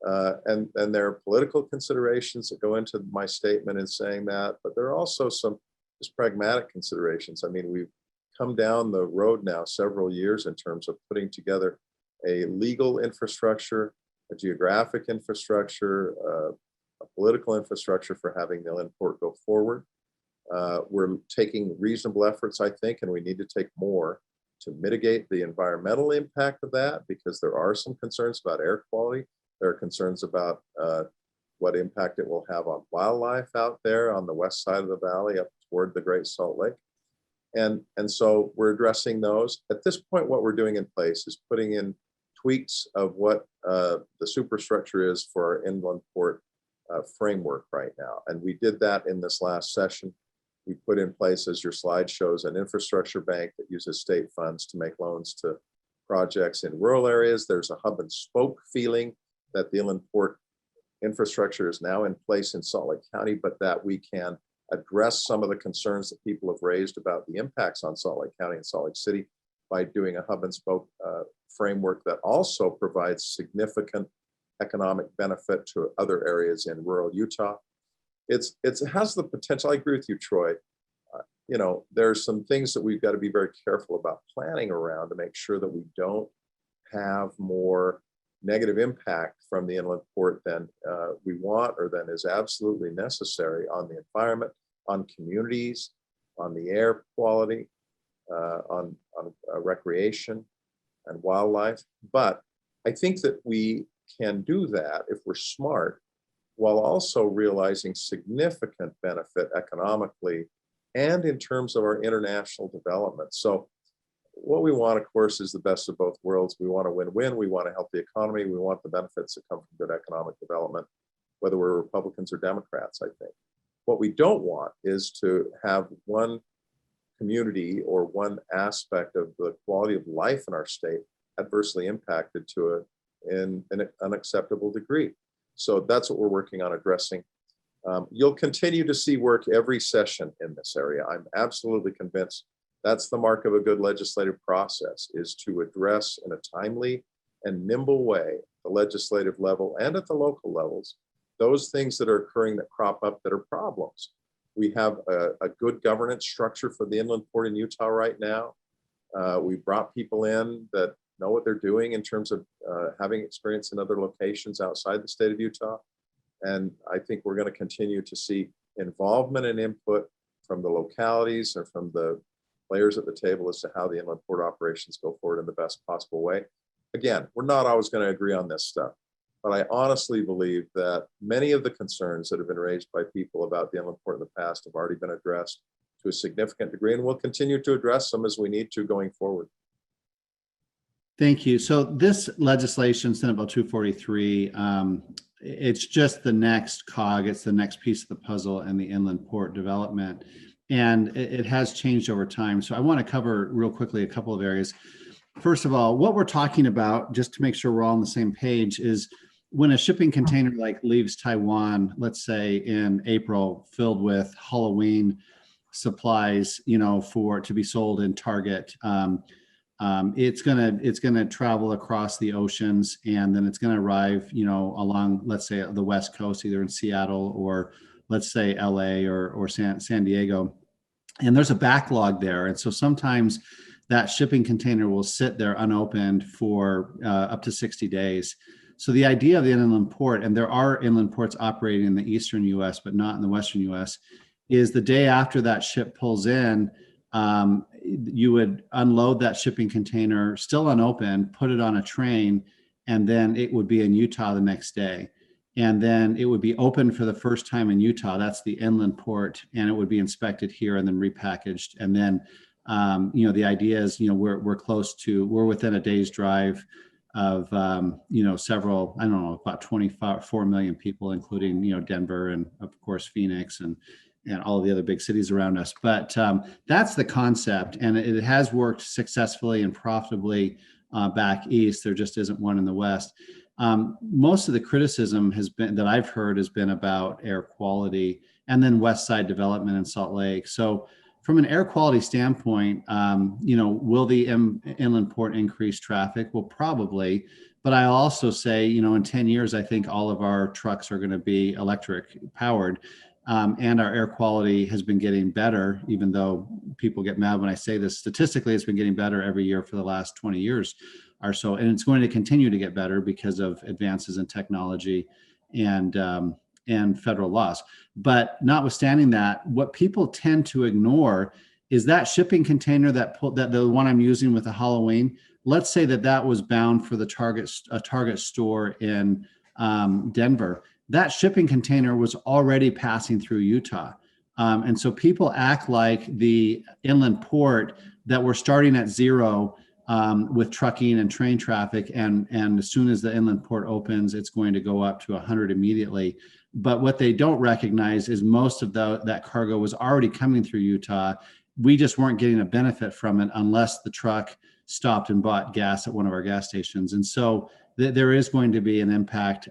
And there are political considerations that go into my statement in saying that, but there are also some just pragmatic considerations. I mean, we've come down the road now several years in terms of putting together a legal infrastructure, a geographic infrastructure, a political infrastructure for having the inland port go forward. We're taking reasonable efforts, I think, and we need to take more to mitigate the environmental impact of that, because there are some concerns about air quality. There are concerns about what impact it will have on wildlife out there on the west side of the valley up toward the Great Salt Lake. And so we're addressing those. At this point, what we're doing in place is putting in tweaks of what the superstructure is for our inland port framework right now. And we did that in this last session. We put in place, as your slide shows, an infrastructure bank that uses state funds to make loans to projects in rural areas. There's a hub and spoke feeling that the inland port infrastructure is now in place in Salt Lake County, but that we can address some of the concerns that people have raised about the impacts on Salt Lake County and Salt Lake City by doing a hub and spoke framework that also provides significant economic benefit to other areas in rural Utah. It has the potential. I agree with you, Troy. There's some things that we've got to be very careful about planning around to make sure that we don't have more negative impact from the inland port than we want, or than is absolutely necessary on the environment, on communities, on the air quality, on recreation and wildlife. But I think that we can do that if we're smart, while also realizing significant benefit economically and in terms of our international development. So what we want, of course, is the best of both worlds. We want a win-win. We want a healthy economy. We want the benefits that come from good economic development, whether we're Republicans or Democrats, I think. What we don't want is to have one community or one aspect of the quality of life in our state adversely impacted to an unacceptable degree. So that's what we're working on addressing. You'll continue to see work every session in this area. I'm absolutely convinced that's the mark of a good legislative process, is to address in a timely and nimble way at the legislative level and at the local levels those things that are occurring that crop up that are problems. We have a good governance structure for the inland port in Utah right now. We brought people in that know what they're doing in terms of having experience in other locations outside the state of Utah. And I think we're going to continue to see involvement and input from the localities and from the players at the table as to how the inland port operations go forward in the best possible way. Again, we're not always going to agree on this stuff, but I honestly believe that many of the concerns that have been raised by people about the inland port in the past have already been addressed to a significant degree, and we'll continue to address them as we need to going forward. Thank you. So this legislation, Senate Bill 243, it's just the next cog, it's the next piece of the puzzle in the inland port development. And it has changed over time. So I want to cover real quickly a couple of areas. First of all, what we're talking about, just to make sure we're all on the same page, is when a shipping container leaves Taiwan, let's say in April, filled with Halloween supplies, to be sold in Target, it's gonna travel across the oceans, and then it's gonna arrive, along, let's say, the West Coast, either in Seattle or let's say LA or San Diego. And there's a backlog there. And so sometimes that shipping container will sit there unopened for up to 60 days. So the idea of the inland port, and there are inland ports operating in the eastern US, but not in the western US, is the day after that ship pulls in, you would unload that shipping container still unopened, put it on a train, and then it would be in Utah the next day. And then it would be open for the first time in Utah. That's the inland port, and it would be inspected here and then repackaged. And then, the idea is, we're within a day's drive of, several, I don't know, about 24 million people, including, Denver and of course, Phoenix and all of the other big cities around us. But that's the concept, and it has worked successfully and profitably back east. There just isn't one in the West. Most of the criticism that I've heard has been about air quality and then West Side development in Salt Lake. So from an air quality standpoint, will the inland port increase traffic? Well, probably. But I also say, in 10 years, I think all of our trucks are going to be electric powered. And our air quality has been getting better, even though people get mad when I say this. Statistically, it's been getting better every year for the last 20 years or so. And it's going to continue to get better because of advances in technology and federal laws. But notwithstanding that, what people tend to ignore is that shipping container that the one I'm using with the Halloween. Let's say that was bound for a Target store in Denver. That shipping container was already passing through Utah. And so people act like the inland port, that we're starting at zero with trucking and train traffic. And as soon as the inland port opens, it's going to go up to 100 immediately. But what they don't recognize is most of that cargo was already coming through Utah. We just weren't getting a benefit from it unless the truck stopped and bought gas at one of our gas stations. And so there is going to be an impact.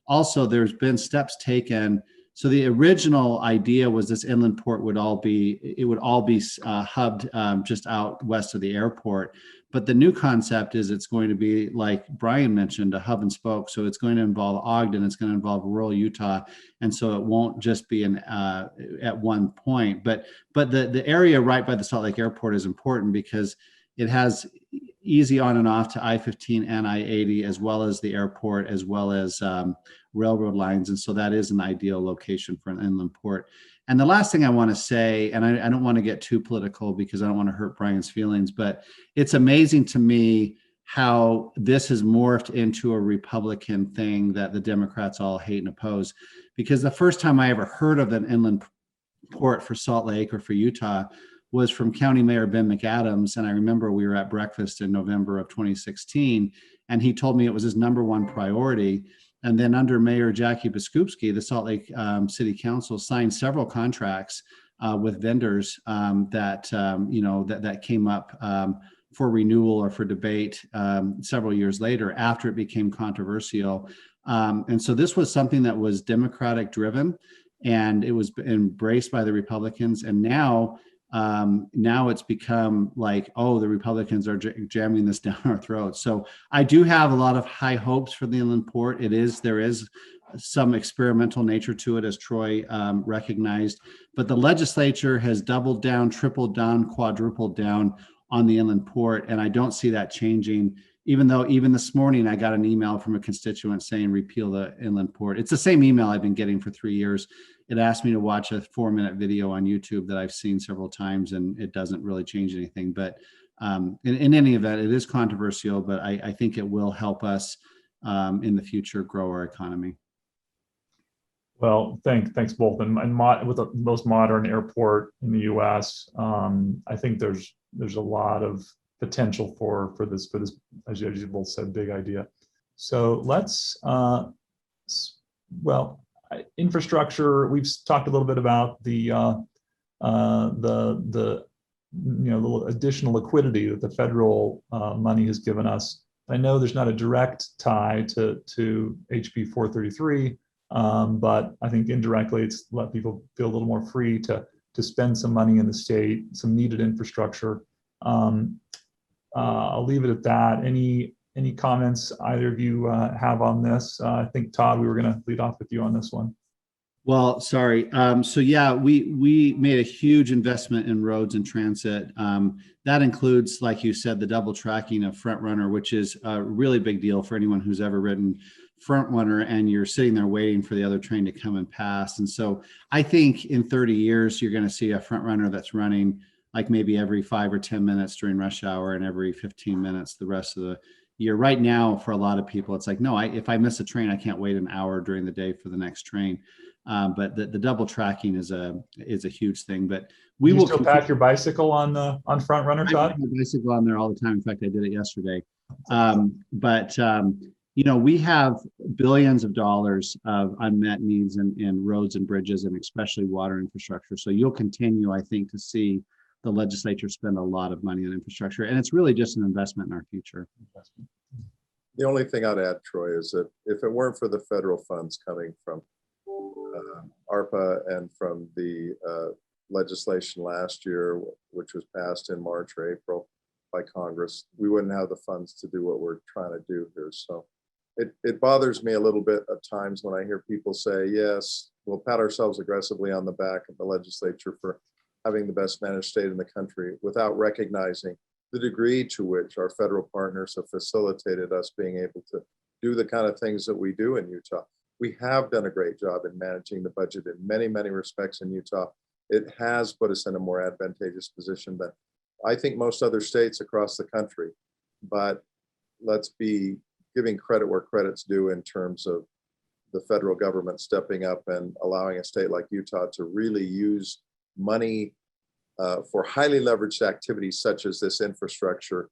Also, there's been steps taken. So the original idea was this inland port would all be hubbed just out west of the airport. But the new concept is it's going to be, like Brian mentioned, a hub and spoke. So it's going to involve Ogden, it's going to involve rural Utah. And so it won't just be at one point. But the area right by the Salt Lake Airport is important because it has easy on and off to I-15 and I-80, as well as the airport, as well as railroad lines. And so that is an ideal location for an inland port. And the last thing I want to say, and I don't want to get too political because I don't want to hurt Brian's feelings, but it's amazing to me how this has morphed into a Republican thing that the Democrats all hate and oppose. Because the first time I ever heard of an inland port for Salt Lake or for Utah was from County Mayor Ben McAdams. And I remember we were at breakfast in November of 2016, and he told me it was his number one priority. And then under Mayor Jackie Biskupski, the Salt Lake City Council signed several contracts with vendors that came up for renewal or for debate several years later after it became controversial. And so this was something that was Democratic driven, and it was embraced by the Republicans. And now it's become like, oh, the Republicans are jamming this down our throats. So I do have a lot of high hopes for the inland port. There is some experimental nature to it, as Troy recognized, but the legislature has doubled down, tripled down, quadrupled down on the inland port. And I don't see that changing, even though even this morning I got an email from a constituent saying repeal the inland port. It's the same email I've been getting for 3 years. It asked me to watch a 4-minute video on YouTube that I've seen several times, and it doesn't really change anything. But in any event, it is controversial, but I think it will help us in the future grow our economy. Well, thanks both. And with the most modern airport in the U.S., I think there's a lot of potential for this, as you both said, big idea. So let's infrastructure. We've talked a little bit about the little additional liquidity that the federal money has given us. I know there's not a direct tie to HB 433, but I think indirectly it's let people feel a little more free to spend some money in the state, some needed infrastructure. I'll leave it at that. Any comments either of you have on this? I think, Todd, we were going to lead off with you on this one. Well, sorry. So yeah, we made a huge investment in roads and transit. That includes, like you said, the double tracking of Front Runner, which is a really big deal for anyone who's ever ridden Front Runner and you're sitting there waiting for the other train to come and pass. And so I think in 30 years, you're going to see a Front Runner that's running like maybe every 5 or 10 minutes during rush hour and every 15 minutes the rest of the year. Right now, for a lot of people, it's like, no, if I miss a train, I can't wait an hour during the day for the next train. But the double tracking is a huge thing. But we will still pack your bicycle on Front Runner, Todd? I have my bicycle on there all the time. In fact, I did it yesterday. You know, we have billions of dollars of unmet needs in roads and bridges, and especially water infrastructure. So you'll continue, I think, to see the legislature spend a lot of money on infrastructure, and it's really just an investment in our future. The only thing I'd add, Troy, is that if it weren't for the federal funds coming from ARPA and from the legislation last year, which was passed in March or April by Congress, we wouldn't have the funds to do what we're trying to do here. So it bothers me a little bit at times when I hear people say, yes, we'll pat ourselves aggressively on the back of the legislature for having the best managed state in the country, without recognizing the degree to which our federal partners have facilitated us being able to do the kind of things that we do in Utah. We have done a great job in managing the budget in many, many respects in Utah. It has put us in a more advantageous position than I think most other states across the country. But let's be giving credit where credit's due in terms of the federal government stepping up and allowing a state like Utah to really use money for highly leveraged activities such as this infrastructure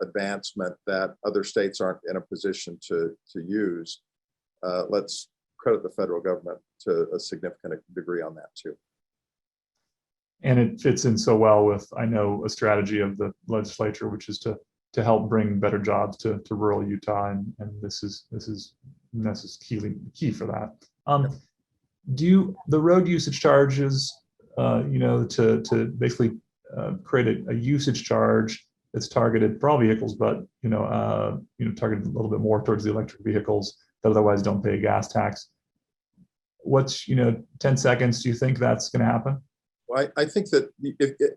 advancement that other states aren't in a position to use. Let's credit the federal government to a significant degree on that too. And it fits in so well with, I know, a strategy of the legislature, which is to help bring better jobs to rural Utah, and this is key for that. Do the road usage charges, to basically create a usage charge that's targeted for all vehicles, but targeted a little bit more towards the electric vehicles that otherwise don't pay a gas tax? What's 10 seconds? Do you think that's going to happen? Well, I think that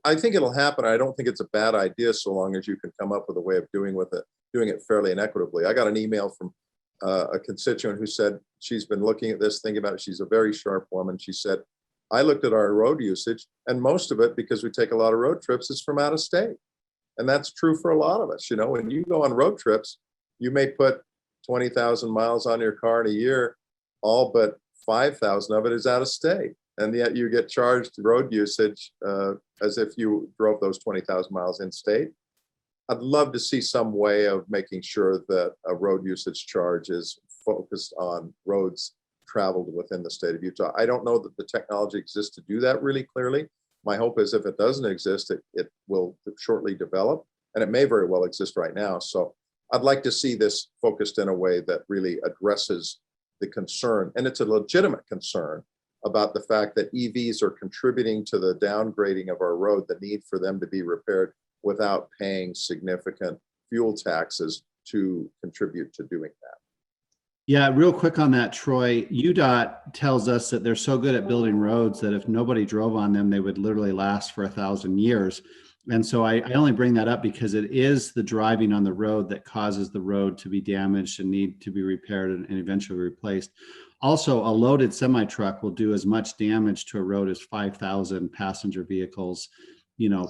I think it'll happen. I don't think it's a bad idea so long as you can come up with a way of doing it fairly and equitably. I got an email from a constituent who said she's been looking at this, thinking about it. She's a very sharp woman. She said, I looked at our road usage, and most of it, because we take a lot of road trips, is from out of state. And that's true for a lot of us. When you go on road trips, you may put 20,000 miles on your car in a year, all but 5,000 of it is out of state. And yet you get charged road usage as if you drove those 20,000 miles in state. I'd love to see some way of making sure that a road usage charge is focused on roads traveled within the state of Utah. I don't know that the technology exists to do that really clearly. My hope is if it doesn't exist, it will shortly develop, and it may very well exist right now. So I'd like to see this focused in a way that really addresses the concern, and it's a legitimate concern, about the fact that EVs are contributing to the downgrading of our road, the need for them to be repaired without paying significant fuel taxes to contribute to doing that. Yeah, real quick on that, Troy, UDOT tells us that they're so good at building roads that if nobody drove on them, they would literally last for 1,000 years. And so I only bring that up because it is the driving on the road that causes the road to be damaged and need to be repaired and eventually replaced. Also, a loaded semi-truck will do as much damage to a road as 5,000 passenger vehicles,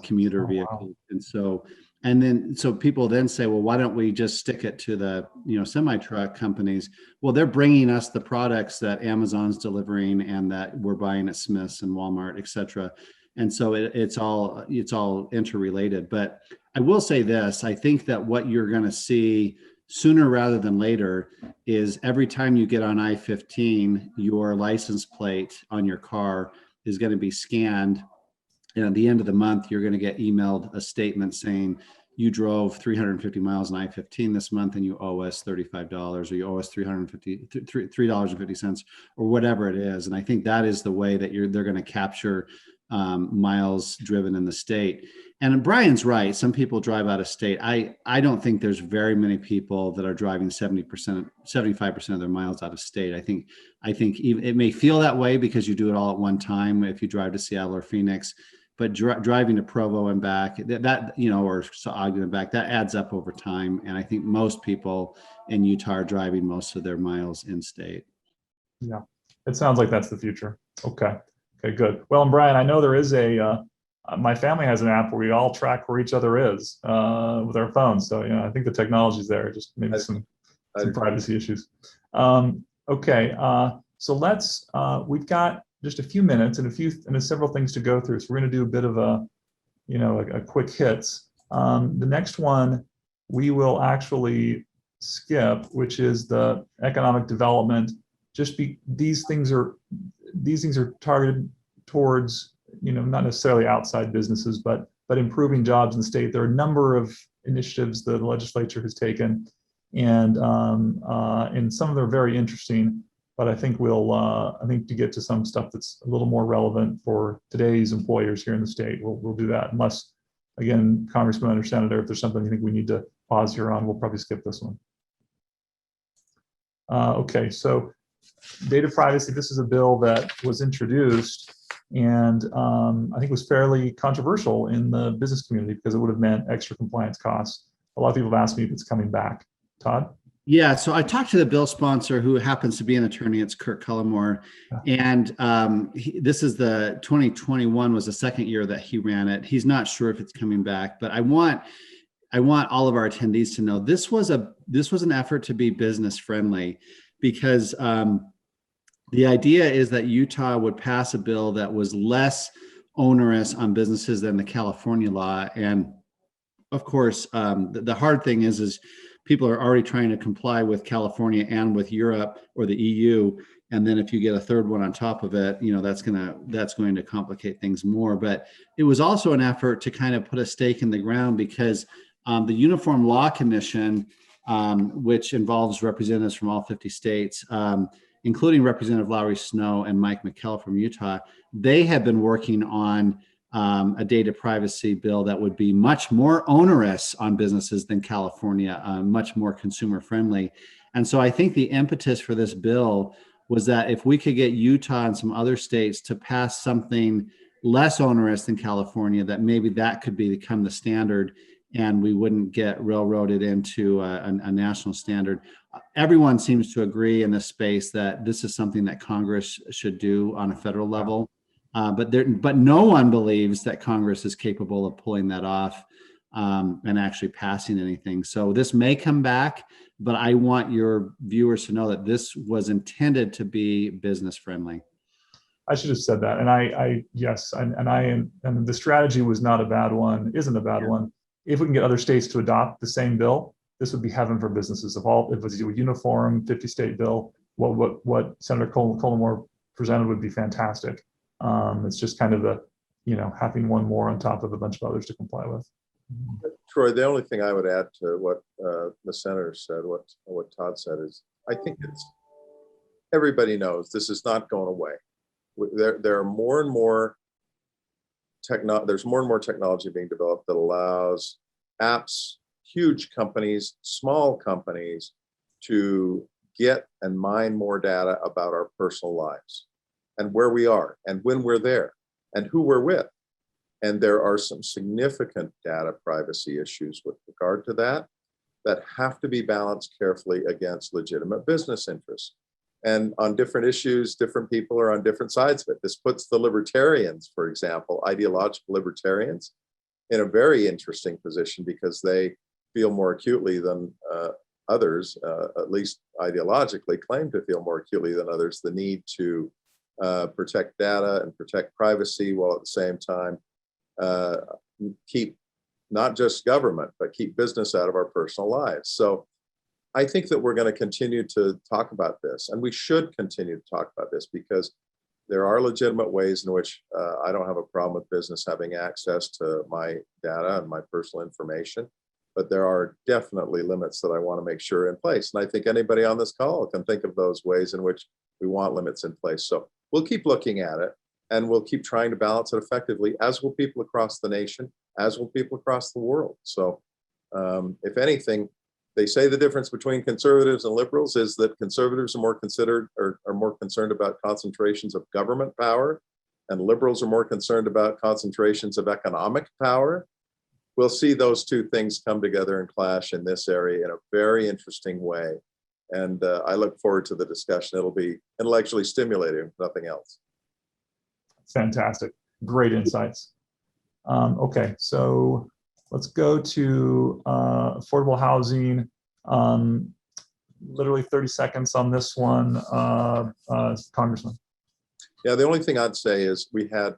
commuter vehicles. Wow. And so people then say, well, why don't we just stick it to the, semi-truck companies? Well, they're bringing us the products that Amazon's delivering and that we're buying at Smith's and Walmart, et cetera. And so it's all interrelated. But I will say this, I think that what you're going to see sooner rather than later is every time you get on I-15, your license plate on your car is going to be scanned. And at the end of the month, you're going to get emailed a statement saying you drove 350 miles on I-15 this month and you owe us $35, or you owe us $3.50 or whatever it is. And I think that is the way that they're going to capture miles driven in the state. And Brian's right. Some people drive out of state. I don't think there's very many people that are driving 70%, 75% of their miles out of state. I think even, it may feel that way because you do it all at one time if you drive to Seattle or Phoenix, but driving to Provo and back, or Ogden and back, that adds up over time. And I think most people in Utah are driving most of their miles in state. Yeah, it sounds like that's the future. Okay. Okay, good. Well, and Brian, I know there is my family has an app where we all track where each other is with our phones. So, I think the technology's there, just maybe some privacy issues. Okay, so we've got just a few minutes and several things to go through. So we're going to do a bit of a quick hits. The next one we will actually skip, which is the economic development. These things are targeted towards, not necessarily outside businesses, but improving jobs in the state. There are a number of initiatives that the legislature has taken, and some of them are very interesting. But I think to get to some stuff that's a little more relevant for today's employers here in the state, we'll do that. Unless, again, Congressman or Senator, if there's something you think we need to pause here on, we'll probably skip this one. Okay, so data privacy. This is a bill that was introduced, and I think was fairly controversial in the business community because it would have meant extra compliance costs. A lot of people have asked me if it's coming back. Todd? Yeah, so I talked to the bill sponsor, who happens to be an attorney. It's Kirk Cullimore, and this is the 2021 was the second year that he ran it. He's not sure if it's coming back, but I want all of our attendees to know this was an effort to be business friendly, because the idea is that Utah would pass a bill that was less onerous on businesses than the California law. And of course, the hard thing is people are already trying to comply with California and with Europe or the EU. And then if you get a third one on top of it, that's going to complicate things more. But it was also an effort to kind of put a stake in the ground, because the Uniform Law Commission, which involves representatives from all 50 states, including Representative Lowry Snow and Mike McKell from Utah, they have been working on a data privacy bill that would be much more onerous on businesses than California, much more consumer friendly. And so I think the impetus for this bill was that if we could get Utah and some other states to pass something less onerous than California, that maybe that could become the standard, and we wouldn't get railroaded into a national standard. Everyone seems to agree in this space that this is something that Congress should do on a federal level. But no one believes that Congress is capable of pulling that off and actually passing anything. So this may come back, but I want your viewers to know that this was intended to be business friendly. I should have said that. And yes, and the strategy was not a bad one, isn't a bad one. If we can get other states to adopt the same bill, this would be heaven for businesses. If it was a uniform 50-state bill, what Senator Cullimore presented would be fantastic. It's just kind of having one more on top of a bunch of others to comply with. Troy, the only thing I would add to what the senator said, what Todd said, is I think everybody knows this is not going away. There are more and more there's more and more technology being developed that allows apps, huge companies, small companies, to get and mine more data about our personal lives and where we are and when we're there and who we're with. And there are some significant data privacy issues with regard to that have to be balanced carefully against legitimate business interests. And on different issues, different people are on different sides of it. This puts the libertarians, for example, ideological libertarians, in a very interesting position, because they feel more acutely than others, at least ideologically claim to feel more acutely than others, the need to protect data and protect privacy, while at the same time keep not just government, but keep business out of our personal lives. So I think that we're going to continue to talk about this, and we should continue to talk about this, because there are legitimate ways in which I don't have a problem with business having access to my data and my personal information, but there are definitely limits that I want to make sure are in place. And I think anybody on this call can think of those ways in which we want limits in place. So we'll keep looking at it, and we'll keep trying to balance it effectively, as will people across the nation, as will people across the world. So if anything, they say the difference between conservatives and liberals is that conservatives are more concerned about concentrations of government power, and liberals are more concerned about concentrations of economic power. We'll see those two things come together and clash in this area in a very interesting way. And I look forward to the discussion. It'll be intellectually stimulating, if nothing else. Fantastic. Great insights. Okay, so let's go to affordable housing. Literally 30 seconds on this one, Congressman. Yeah, the only thing I'd say is we had,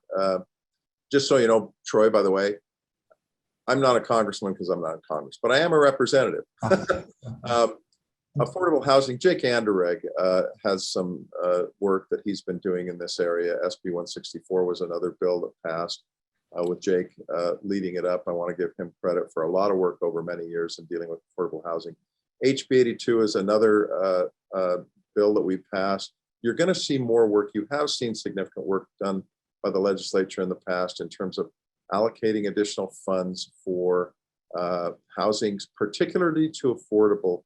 just so you know, Troy, by the way, I'm not a congressman because I'm not in Congress, but I am a representative. Affordable housing, Jake Anderegg has some work that he's been doing in this area. SB 164 was another bill that passed with Jake leading it up. I want to give him credit for a lot of work over many years in dealing with affordable housing. HB 82 is another bill that we passed. You're going to see more work. You have seen significant work done by the legislature in the past in terms of allocating additional funds for housing, particularly to affordable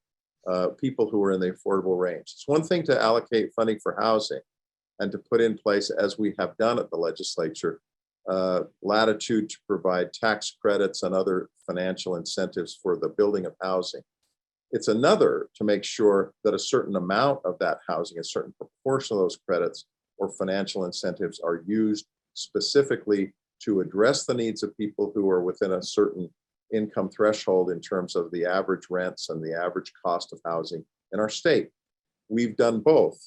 people who are in the affordable range. It's one thing to allocate funding for housing and to put in place, as we have done at the legislature, latitude to provide tax credits and other financial incentives for the building of housing. It's another to make sure that a certain amount of that housing, a certain proportion of those credits or financial incentives are used specifically to address the needs of people who are within a certain income threshold in terms of the average rents and the average cost of housing in our state. We've done both,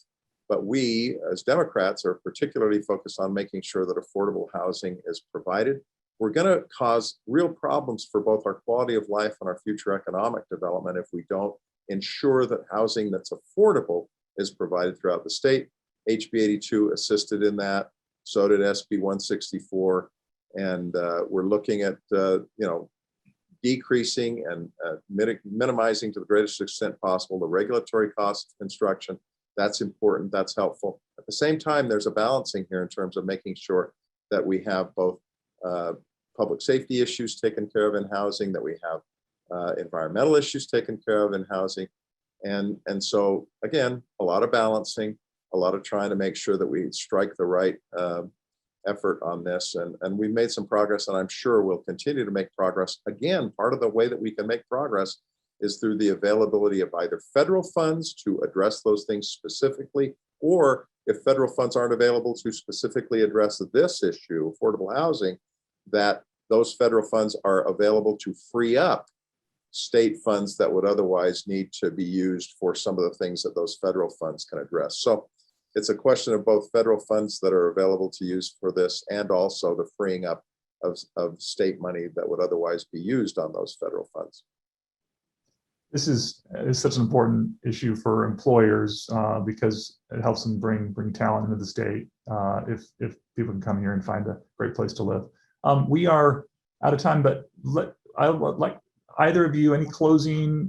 but we as Democrats are particularly focused on making sure that affordable housing is provided. We're going to cause real problems for both our quality of life and our future economic development if we don't ensure that housing that's affordable is provided throughout the state. HB 82 assisted in that, so did SB 164, and we're looking at decreasing and minimizing to the greatest extent possible the regulatory costs of construction. That's important, that's helpful. At the same time, there's a balancing here in terms of making sure that we have both public safety issues taken care of in housing, that we have environmental issues taken care of in housing. And so again, a lot of balancing, a lot of trying to make sure that we strike the right effort on this. And we've made some progress, and I'm sure we'll continue to make progress. Again, part of the way that we can make progress is through the availability of either federal funds to address those things specifically, or if federal funds aren't available to specifically address this issue, affordable housing, that those federal funds are available to free up state funds that would otherwise need to be used for some of the things that those federal funds can address. So it's a question of both federal funds that are available to use for this and also the freeing up of state money that would otherwise be used on those federal funds. This is such an important issue for employers because it helps them bring talent into the state if people can come here and find a great place to live. We are out of time, but I would like either of you any closing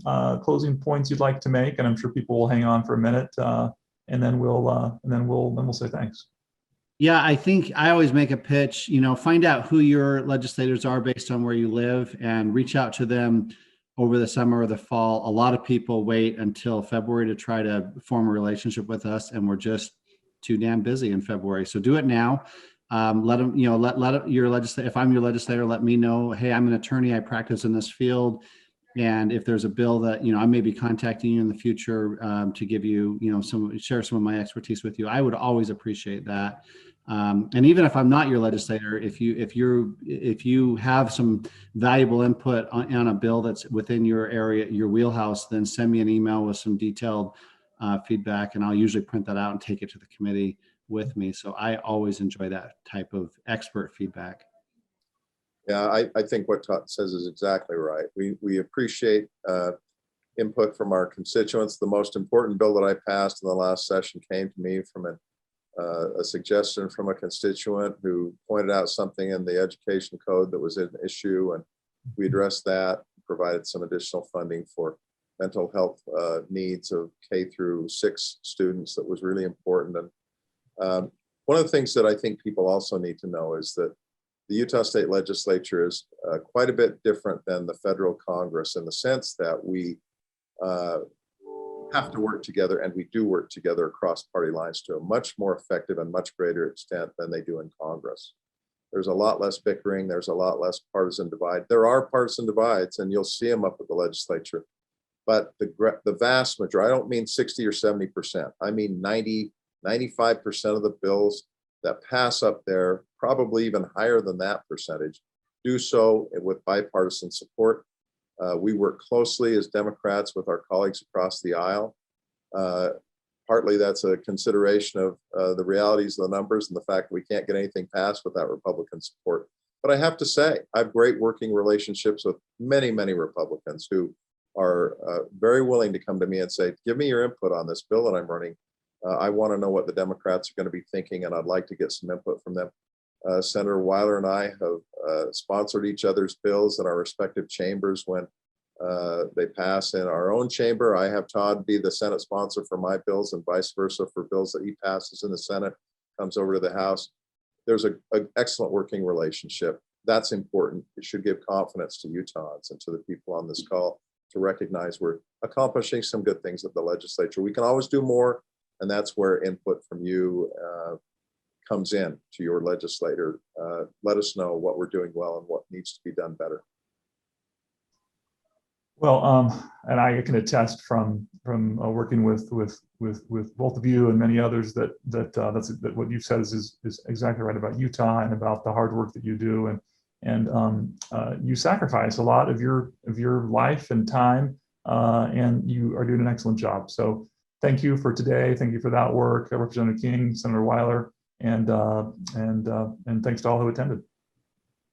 points you'd like to make, and I'm sure people will hang on for a minute, and then we'll say thanks. Yeah, I think I always make a pitch. Find out who your legislators are based on where you live, and reach out to them over the summer or the fall. A lot of people wait until February to try to form a relationship with us, and we're just too damn busy in February. So do it now. Let them, let your legislator, if I'm your legislator, let me know, hey, I'm an attorney, I practice in this field. And if there's a bill that, I may be contacting you in the future to give you, share some of my expertise with you, I would always appreciate that. And even if I'm not your legislator, if you have some valuable input on a bill that's within your area, your wheelhouse, then send me an email with some detailed feedback, and I'll usually print that out and take it to the committee with me. So I always enjoy that type of expert feedback. Yeah, I think what Todd says is exactly right. We appreciate input from our constituents. The most important bill that I passed in the last session came to me from a suggestion from a constituent who pointed out something in the education code that was an issue, and we addressed that, provided some additional funding for mental health needs of K through 6 students that was really important. And one of the things that I think people also need to know is that the Utah State Legislature is quite a bit different than the federal Congress in the sense that we have to work together, and we do work together across party lines to a much more effective and much greater extent than they do in Congress. There's a lot less bickering. There's a lot less partisan divide. There are partisan divides, and you'll see them up at the legislature. But the vast majority, I don't mean 60 or 70%. I mean 90, 95% of the bills that pass up there, probably even higher than that percentage, do so with bipartisan support. We work closely as Democrats with our colleagues across the aisle. Partly that's a consideration of the realities of the numbers and the fact that we can't get anything passed without Republican support. But I have to say, I have great working relationships with many, many Republicans who are very willing to come to me and say, give me your input on this bill that I'm running. I want to know what the Democrats are going to be thinking, and I'd like to get some input from them. Senator Weiler and I have sponsored each other's bills in our respective chambers when they pass in our own chamber. I have Todd be the Senate sponsor for my bills and vice versa for bills that he passes in the Senate, comes over to the House. There's an excellent working relationship. That's important. It should give confidence to Utahns and to the people on this call to recognize we're accomplishing some good things at the legislature. We can always do more, and that's where input from you comes in to your legislator. Let us know what we're doing well and what needs to be done better. Well, and I can attest from working with both of you and many others that what you've said is exactly right about Utah and about the hard work that you do, and you sacrifice a lot of your life and time, and you are doing an excellent job. So thank you for today. Thank you for that work, Representative King, Senator Weiler, and thanks to all who attended.